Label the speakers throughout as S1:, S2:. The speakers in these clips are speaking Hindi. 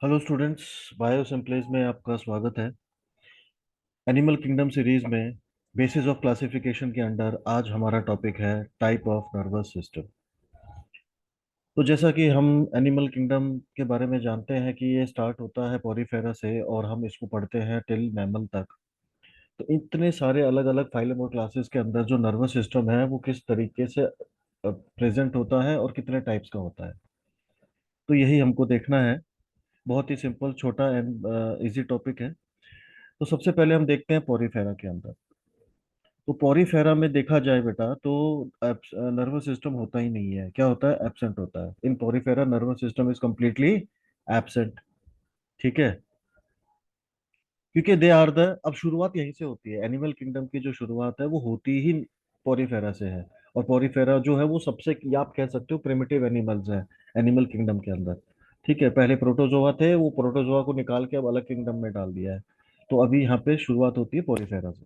S1: Hello students. बायो सिंपलेज में आपका स्वागत है। एनिमल किंगडम सीरीज में बेसिस ऑफ क्लासिफिकेशन के अंडर आज हमारा टॉपिक है टाइप ऑफ नर्वस सिस्टम। तो जैसा कि हम एनिमल किंगडम के बारे में जानते हैं कि ये स्टार्ट होता है पॉरीफेरा से और हम इसको पढ़ते हैं टिल मैमल तक। तो इतने सारे अलग अलग फाइलम और क्लासेस के अंदर जो नर्वस सिस्टम है वो किस तरीके से प्रेजेंट होता है और कितने टाइप्स का होता है, तो यही हमको देखना है। बहुत ही सिंपल, छोटा एंड इजी टॉपिक है। तो सबसे पहले हम देखते हैं पॉरीफेरा के अंदर। तो पॉरीफेरा में देखा जाए बेटा तो नर्वस सिस्टम होता ही नहीं है। क्या होता है? एब्सेंट होता है। In Porifera nervous system is completely absent. ठीक है, क्योंकि दे आर द, अब शुरुआत यहीं से होती है। एनिमल किंगडम की जो शुरुआत है वो होती ही पॉरीफेरा से है। और पॉरीफेरा जो है वो सबसे, या आप कह सकते हो, प्रिमिटिव एनिमल्स हैं एनिमल किंगडम के अंदर। ठीक है, पहले प्रोटोजोआ थे, वो प्रोटोजोआ को निकाल के अब अलग किंगडम में डाल दिया है। तो अभी यहाँ पे शुरुआत होती है पॉरीफेरा से।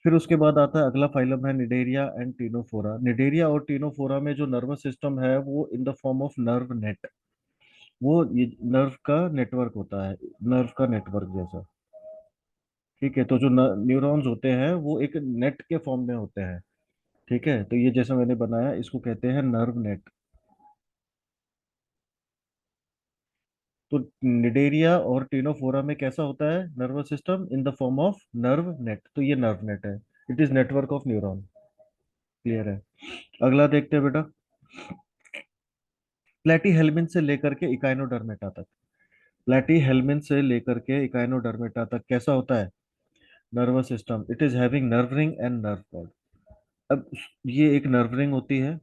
S1: फिर उसके बाद आता है अगला फाइलम है निडेरिया एंड टीनोफोरा। निडेरिया और टीनोफोरा में जो नर्वस सिस्टम है वो इन the form of nerve net, वो ये नर्व का नेटवर्क होता है, नर्व का नेटवर्क जैसा। ठीक है, तो जो न्यूरॉन्स होते हैं वो एक नेट के फॉर्म में होते हैं। ठीक है, तो ये जैसा मैंने बनाया इसको कहते हैं नर्व नेट। तो निडेरिया और टीनोफोरा में कैसा होता है nervous system? In the form of nerve net. तो ये नर्व नेट है, it is network of neuron. Clear है? अगला देखते हैं बेटा, प्लेटी हेलमिन से लेकर के इकाइनोडर्मेटा तक। प्लेटी हेलमिन से लेकर के इकाइनोडर्मेटा तक कैसा होता है nervous system? It is having nerve ring and nerve cord. अब ये एक नर्व रिंग होती है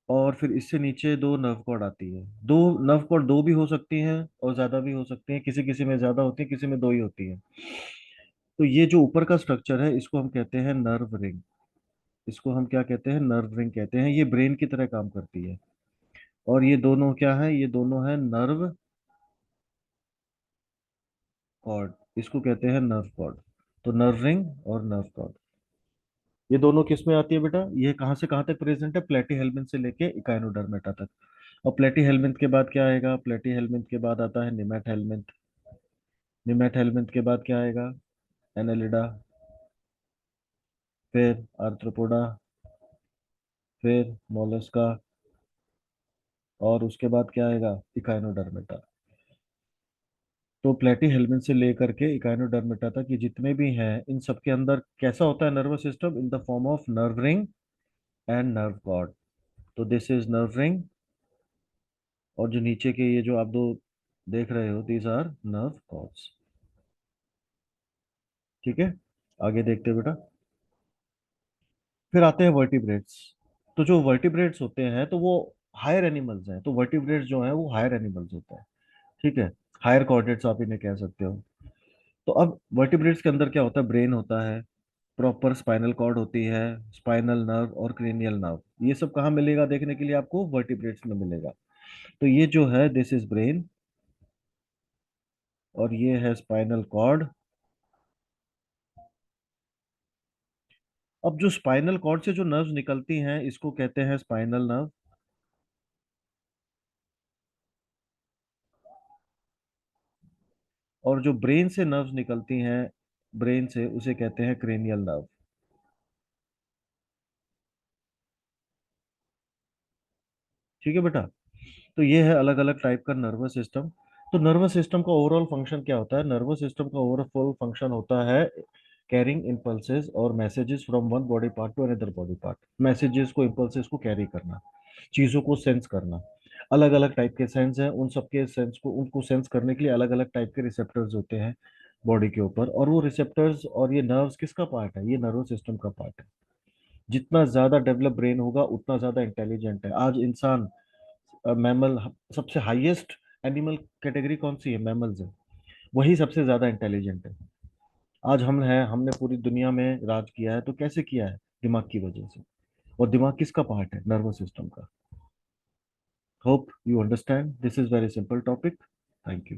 S1: और फिर इससे नीचे दो नर्व कॉर्ड आती है। दो नर्व कॉर्ड, दो भी हो सकती हैं और ज्यादा भी हो सकती हैं, किसी किसी में ज्यादा होती है, किसी में दो ही होती है। तो ये जो ऊपर का स्ट्रक्चर है इसको हम कहते हैं नर्व रिंग। इसको हम क्या कहते हैं? नर्व रिंग कहते हैं। ये ब्रेन की तरह काम करती है। और ये दोनों क्या है? ये दोनों है नर्व कॉर्ड। इसको कहते हैं नर्व कॉर्ड। तो नर्व रिंग और नर्व कॉर्ड, ये दोनों किस में आती है बेटा? ये कहाँ से कहाँ तक प्रेजेंट है? प्लेटी हेलमिन्थ से लेके इकाइनोडर्मेटा तक। और प्लेटी हेलमिन्थ के बाद क्या आएगा? प्लेटी हेलमिन्थ के बाद आता है निमेट हेलमिन्थ। निमेट हेलमिन्थ के बाद क्या आएगा? एनालिडा, फिर आर्थ्रोपोडा, फिर मोलस्का, और उसके बाद क्या आएगा? इकाइनोडर्मेटा। तो प्लेटी हेलमिन्थ से लेकर के इकाइनोडर्मेटा तक ये जितने भी हैं इन सब के अंदर कैसा होता है nervous system? In the form of nerve ring and nerve cord. तो दिस इज नर्व रिंग, और जो नीचे के ये जो आप दो देख रहे हो दीज आर नर्व कॉर्ड्स। ठीक है, आगे देखते हैं बेटा। फिर आते हैं वर्टिब्रेट्स। तो जो वर्टिब्रेट्स होते हैं तो वो हायर एनिमल्स हैं। तो वर्टिब्रेट्स जो हैं वो हायर एनिमल्स होते हैं। ठीक है, हायर कॉर्डेट्स आप इन्हें कह सकते हो। तो अब वर्टिब्रेट्स के अंदर क्या होता है? ब्रेन होता है, प्रॉपर स्पाइनल कॉर्ड होती है, स्पाइनल नर्व और क्रेनियल नर्व। ये सब कहाँ मिलेगा देखने के लिए? आपको वर्टिब्रेट्स में मिलेगा। तो ये जो है दिस इज ब्रेन, और ये है स्पाइनल कॉर्ड। अब जो स्पाइनल कॉर्ड से जो नर्व्स निकलती हैं इसको कहते हैं स्पाइनल नर्व। और जो ब्रेन से नर्व्स निकलती हैं, ब्रेन से, उसे कहते हैं क्रेनियल नर्व। ठीक है बेटा, तो ये है अलग अलग टाइप का नर्वस सिस्टम। तो नर्वस सिस्टम का ओवरऑल फंक्शन क्या होता है? नर्वस सिस्टम का ओवरऑल फंक्शन होता है कैरिंग इम्पल्सेस और messages from one body part two another body part. Messages को, इम्पल्सेस को कैरी करना, चीजों को सेंस करना। अलग अलग टाइप के सेंस हैं, उन सबके सेंस को, उनको सेंस करने के लिए अलग अलग टाइप के रिसेप्टर्स होते हैं बॉडी के ऊपर। और वो रिसेप्टर्स और ये नर्व्स किसका पार्ट है? ये नर्वस सिस्टम का पार्ट है। जितना ज्यादा डेवलप ब्रेन होगा उतना ज्यादा इंटेलिजेंट है। आज इंसान, मैमल, सबसे हाईएस्ट एनिमल कैटेगरी कौन सी है? मैमल्स है। वही सबसे ज्यादा इंटेलिजेंट है। आज हम हैं, हमने पूरी दुनिया में राज किया है, तो कैसे किया है? दिमाग की वजह से। और दिमाग किसका पार्ट है? नर्वस सिस्टम का। Hope you understand, this is very simple topic. Thank you.